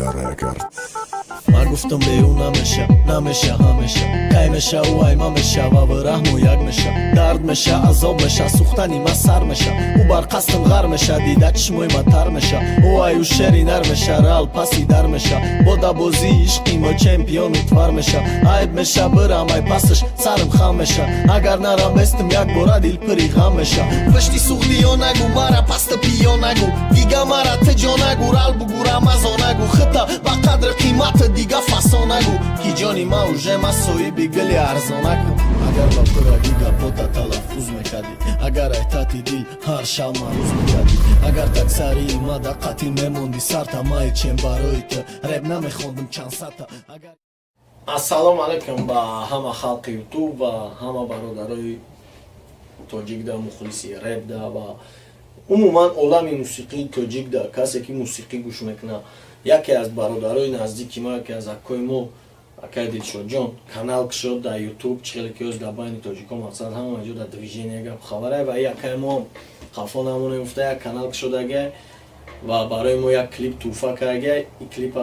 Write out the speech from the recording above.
اگر من گفتم به اون نمیشه همیشه کی میشه و ای ما میشه و برهم و یک میشه درد میشه عذاب میشه سوختنی ما سر میشه او بر قصدم غر میشه دیده چشموی ما تر میشه او ای او شری نر میشه رال پسی در میشه با دا بازی عشقی ما چمپیون اتور میشه عیب میشه برم ای پسش سرم خم میشه اگر نرم بستم یک باره دیل پری غم میشه پشتی سوختی یا نگو مرا پست پیا نگو دیگه مرا تجا نگو رال بگورم از نگو خطا با قدر قیمت دیگه فسا نگو کی جانی ما اوژه ما صاحبی گلی ارزانکم اگر با پراگیگا پوتا تلفظ میکردی اگر ایتاتی دیل هر شب مروز میکردی اگر تکسری ما دقتی میموندی سر تا مای چیم برای تو رب نمیخوندم چند ساتا السلام علیکم با همه خلق یوتیوب و همه برادرای توجیک دا مخلصی رب دا و عموما عالم موسیقی توجیک دا کسی که موسیقی گوش میکنه یکی از برادرای نزدیکی ما یکی از اکای ما اکای دلشاد جان کانال شد در یوتیوب چخیلی که از دباین توجیکا مقصد همه اینجا در دویژن یک خبره و یکی ما هم خفا نمونه افته یک کانال شد اگه و برای ما یک کلیپ توفه که اگه این کلیپ